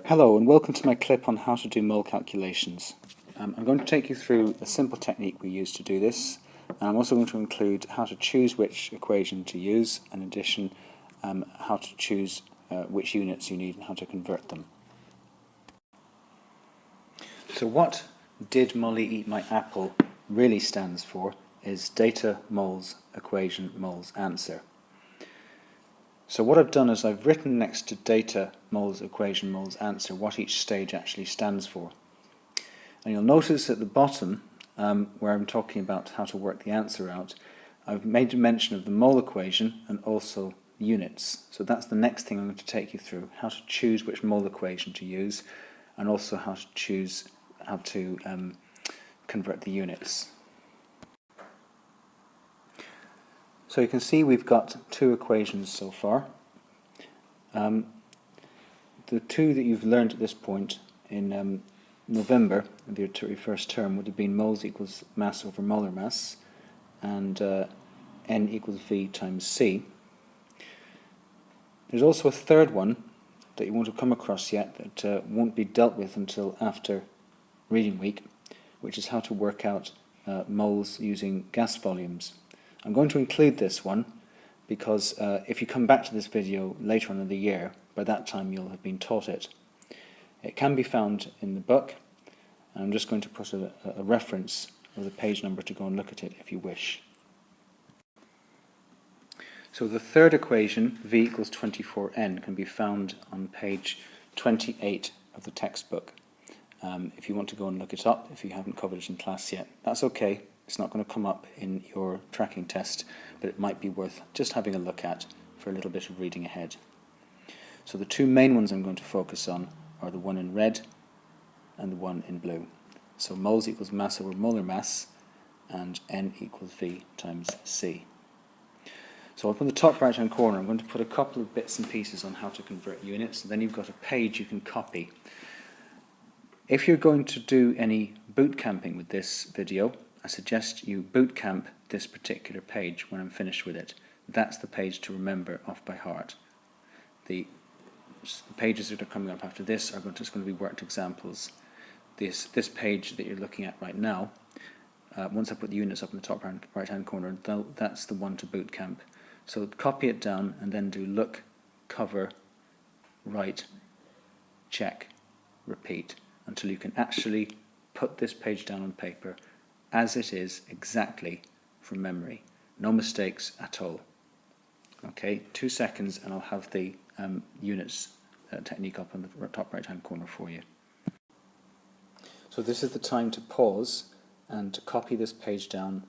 Hello and welcome to my clip on how to do mole calculations. I'm going to take you through a simple technique we use to do this, and I'm also going to include how to choose which equation to use, in addition how to choose which units you need and how to convert them. So what "Did Molly eat my apple" really stands for is data moles equation moles answer. So what I've done is I've written next to data moles equation moles answer what each stage actually stands for. And you'll notice at the bottom, where I'm talking about how to work the answer out, I've made mention of the mole equation and also units. So that's the next thing I'm going to take you through, how to choose which mole equation to use, and also how to choose how to convert the units. So you can see we've got two equations so far. The two that you've learned at this point in November of your first term would have been moles equals mass over molar mass and N equals V times C. There's also a third one that you won't have come across yet that won't be dealt with until after reading week, which is how to work out moles using gas volumes. I'm going to include this one because if you come back to this video later on in the year, by that time you'll have been taught it. It can be found in the book, and I'm just going to put a reference of the page number to go and look at it if you wish. So the third equation, V equals 24N, can be found on page 28 of the textbook. If you want to go and look it up, if you haven't covered it in class yet, that's okay. It's not going to come up in your tracking test, but it might be worth just having a look at for a little bit of reading ahead. So the two main ones I'm going to focus on are the one in red and the one in blue. So moles equals mass over molar mass and N equals V times C. So up in the top right hand corner I'm going to put a couple of bits and pieces on how to convert units, and then you've got a page you can copy. If you're going to do any boot camping with this video, I suggest you boot camp this particular page when I'm finished with it. That's the page to remember off by heart. The pages that are coming up after this are just going to be worked examples. This page that you're looking at right now, once I put the units up in the top right hand corner, that's the one to boot camp. So copy it down and then do look, cover, write, check, repeat, until you can actually put this page down on paper as it is, exactly from memory. No mistakes at all. Okay, 2 seconds and I'll have the units technique up on the top right hand corner for you. So this is the time to pause and to copy this page down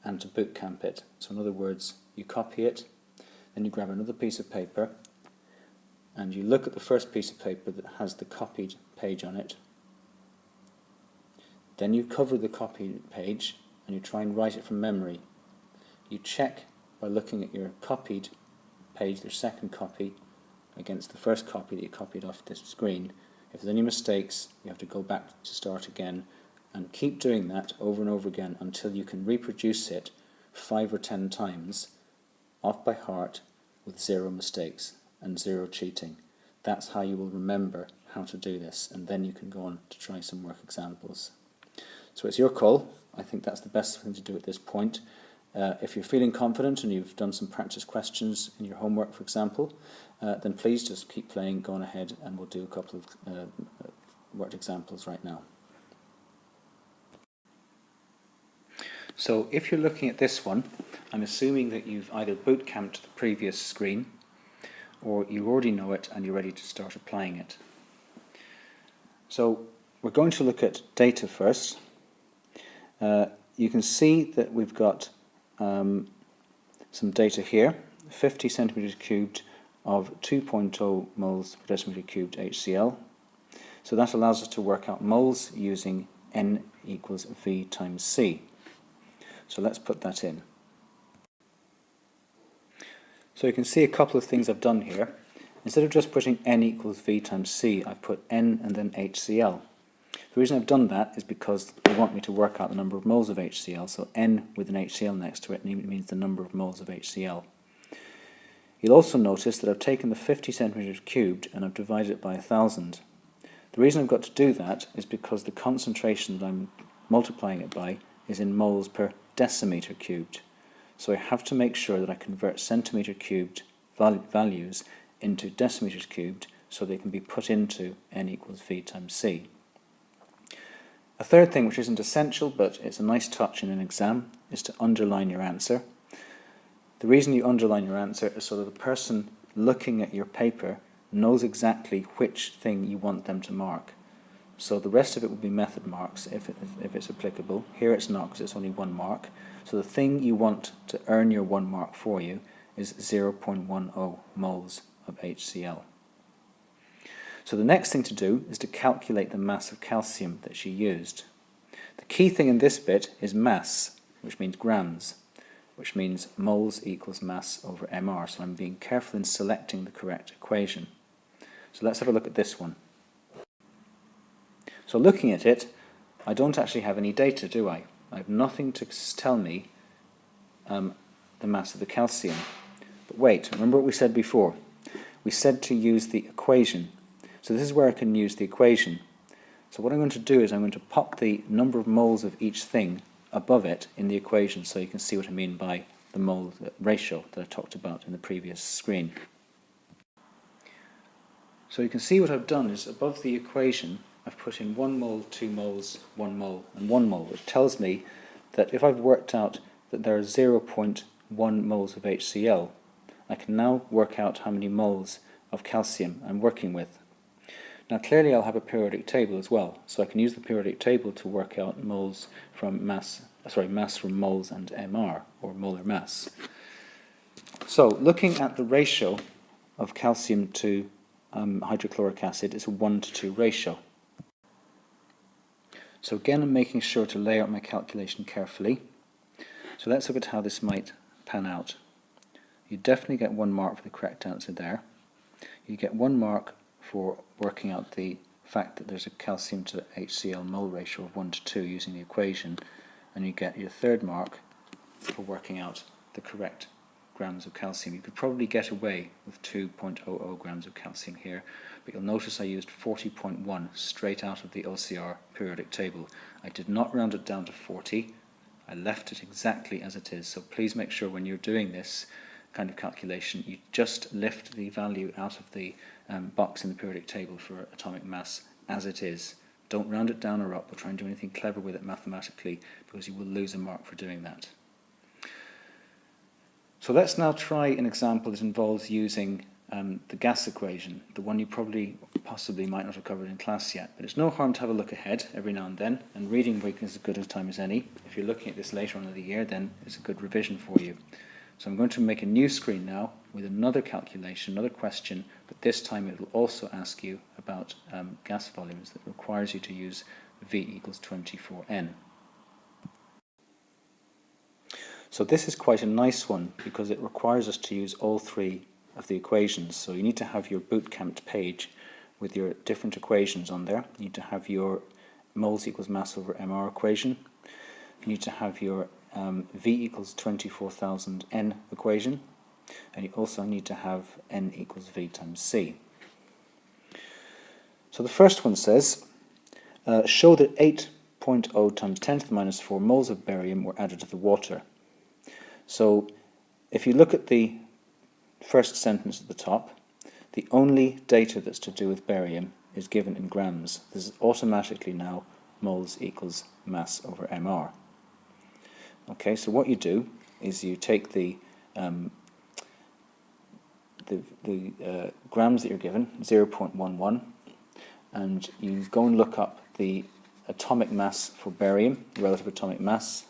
and to boot camp it. So in other words, you copy it, then you grab another piece of paper and you look at the first piece of paper that has the copied page on it. Then you cover the copied page and you try and write it from memory. You check by looking at your copied page, your second copy, against the first copy that you copied off this screen. If there's any mistakes, you have to go back to start again and keep doing that over and over again until you can reproduce it 5 or 10 times off by heart with 0 mistakes and 0 cheating. That's how you will remember how to do this, and then you can go on to try some work examples. So it's your call. I think that's the best thing to do at this point. If you're feeling confident and you've done some practice questions in your homework, for example, then please just keep playing, go on ahead, and we'll do a couple of worked examples right now. So if you're looking at this one, I'm assuming that you've either boot camped the previous screen or you already know it and you're ready to start applying it. So we're going to look at data first. You can see that we've got some data here, 50 centimeters cubed of 2.0 moles per decimeter cubed HCl. So that allows us to work out moles using N equals V times C. So let's put that in. So you can see a couple of things I've done here. Instead of just putting N equals V times C, I've put N and then HCl. The reason I've done that is because they want me to work out the number of moles of HCl, so N with an HCl next to it means the number of moles of HCl. You'll also notice that I've taken the 50 centimeters cubed and I've divided it by 1,000. The reason I've got to do that is because the concentration that I'm multiplying it by is in moles per decimeter cubed. So I have to make sure that I convert centimeter cubed values into decimeters cubed so they can be put into N equals V times C. A third thing, which isn't essential but it's a nice touch in an exam, is to underline your answer. The reason you underline your answer is so that the person looking at your paper knows exactly which thing you want them to mark. So the rest of it will be method marks if it's applicable. Here it's not because it's only 1 mark. So the thing you want to earn your 1 mark for you is 0.10 moles of HCl. So the next thing to do is to calculate the mass of calcium that she used. The key thing in this bit is mass, which means grams, which means moles equals mass over mR. So I'm being careful in selecting the correct equation. So let's have a look at this one. So looking at it, I don't actually have any data, do I? I have nothing to tell me the mass of the calcium. But wait, remember what we said before? We said to use the equation. So this is where I can use the equation. So what I'm going to do is I'm going to pop the number of moles of each thing above it in the equation so you can see what I mean by the mole ratio that I talked about in the previous screen. So you can see what I've done is above the equation I've put in 1 mole, 2 moles, 1 mole and 1 mole, which tells me that if I've worked out that there are 0.1 moles of HCl, I can now work out how many moles of calcium I'm working with. Now clearly I'll have a periodic table as well, so I can use the periodic table to work out moles from mass from moles and mR, or molar mass. So looking at the ratio of calcium to hydrochloric acid, it's a 1:2 ratio. So again I'm making sure to lay out my calculation carefully. So let's look at how this might pan out. You definitely get 1 mark for the correct answer there. You get 1 mark for working out the fact that there's a calcium to HCl mole ratio of 1:2 using the equation, and you get your 3rd mark for working out the correct grams of calcium. You could probably get away with 2.00 grams of calcium here, but you'll notice I used 40.1 straight out of the OCR periodic table. I did not round it down to 40, I left it exactly as it is, so please make sure when you're doing this kind of calculation you just lift the value out of the box in the periodic table for atomic mass as it is. Don't round it down or up or try and do anything clever with it mathematically, because you will lose a mark for doing that. So let's now try an example that involves using the gas equation, the one you possibly might not have covered in class yet. But it's no harm to have a look ahead every now and then, and reading week is as good a time as any. If you're looking at this later on in the year, then it's a good revision for you. So I'm going to make a new screen now with another calculation, another question, but this time it will also ask you about gas volumes that requires you to use V equals 24N. So this is quite a nice one because it requires us to use all 3 of the equations. So you need to have your bootcamped page with your different equations on there. You need to have your moles equals mass over mR equation. You need to have your V equals 24,000 N equation, and you also need to have N equals V times C. So the first one says, show that 8.0 times 10 to the minus 4 moles of barium were added to the water. So if you look at the first sentence at the top, the only data that's to do with barium is given in grams. This is automatically now moles equals mass over mR. Okay, so what you do is you take the grams that you're given, 0.11, and you go and look up the atomic mass for barium, relative atomic mass,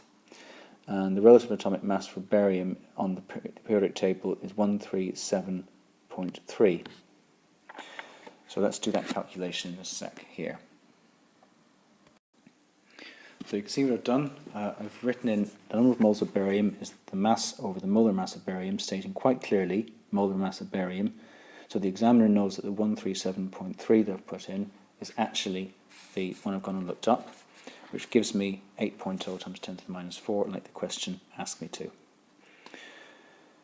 and the relative atomic mass for barium on the periodic table is 137.3. So let's do that calculation in a sec here. So you can see what I've done. I've written in the number of moles of barium is the mass over the molar mass of barium, stating quite clearly molar mass of barium. So the examiner knows that the 137.3 that I've put in is actually the one I've gone and looked up, which gives me 8.0 times 10 to the minus 4, like the question asked me to.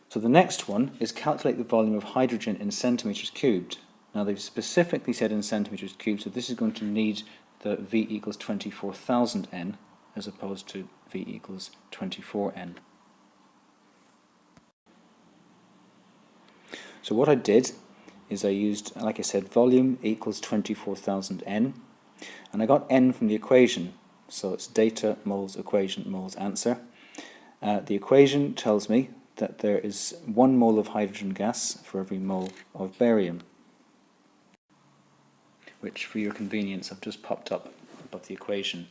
So the next one is calculate the volume of hydrogen in centimetres cubed. Now they've specifically said in centimetres cubed, so this is going to need the V equals 24,000 n as opposed to V equals 24n. So what I did is I used, like I said, volume equals 24,000 n, and I got n from the equation. So it's data, moles, equation, moles, answer. The equation tells me that there is 1 mole of hydrogen gas for every mole of barium, which for your convenience I've just popped up above the equation.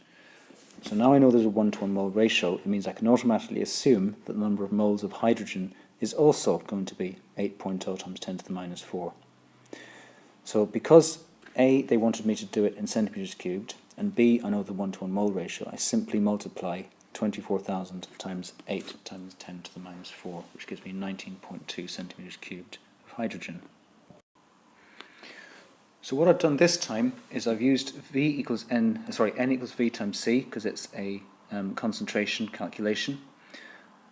So now I know there's a 1-to-1 mole ratio. It means I can automatically assume that the number of moles of hydrogen is also going to be 8.0 times 10 to the minus 4. So because A, they wanted me to do it in centimetres cubed, and B, I know the 1-to-1 mole ratio, I simply multiply 24,000 times 8 times 10 to the minus 4, which gives me 19.2 centimetres cubed of hydrogen. So what I've done this time is I've used n equals V times C, because it's a concentration calculation.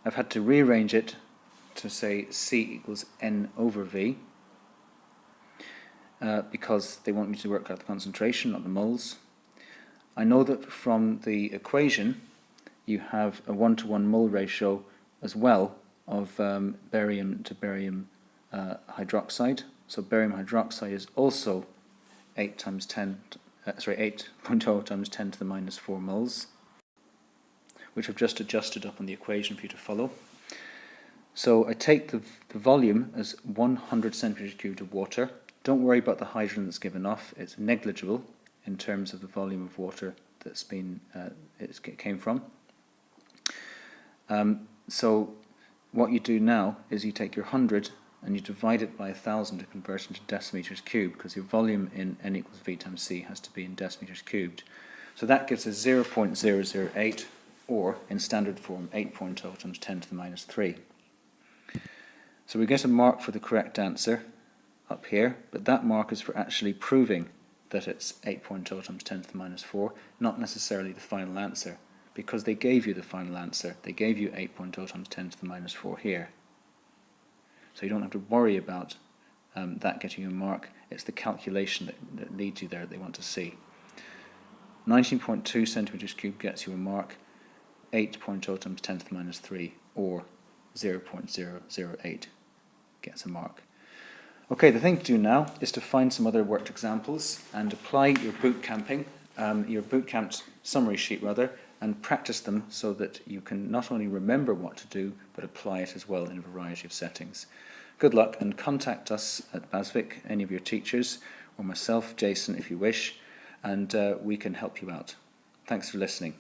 I've had to rearrange it to say C equals N over V, because they want me to work out the concentration, not the moles. I know that from the equation you have a 1-to-1 mole ratio as well of barium to barium hydroxide. So barium hydroxide is also 8.0 times 10 to the minus 4 moles, which I've just adjusted up on the equation for you to follow. So I take the volume as 100 centimetres cubed of water. Don't worry about the hydrogen that's given off. It's negligible in terms of the volume of water that's been it came from. So what you do now is you take your 100 and you divide it by 1,000 to convert it into decimeters cubed, because your volume in N equals V times C has to be in decimeters cubed. So that gives us 0.008, or in standard form 8.0 times 10 to the minus 3. So we get a mark for the correct answer up here, but that mark is for actually proving that it's 8.0 times 10 to the minus 4, not necessarily the final answer, because they gave you the final answer. They gave you 8.0 times 10 to the minus 4 here. So you don't have to worry about that getting you a mark. It's the calculation that leads you there that they want to see. 19.2 centimetres cubed gets you a mark. 8.0 times 10 to the minus 3, or 0.008 gets a mark. Okay, the thing to do now is to find some other worked examples and apply your boot camped summary sheet and practice them so that you can not only remember what to do, but apply it as well in a variety of settings. Good luck, and contact us at BASVIC, any of your teachers, or myself, Jason, if you wish, and we can help you out. Thanks for listening.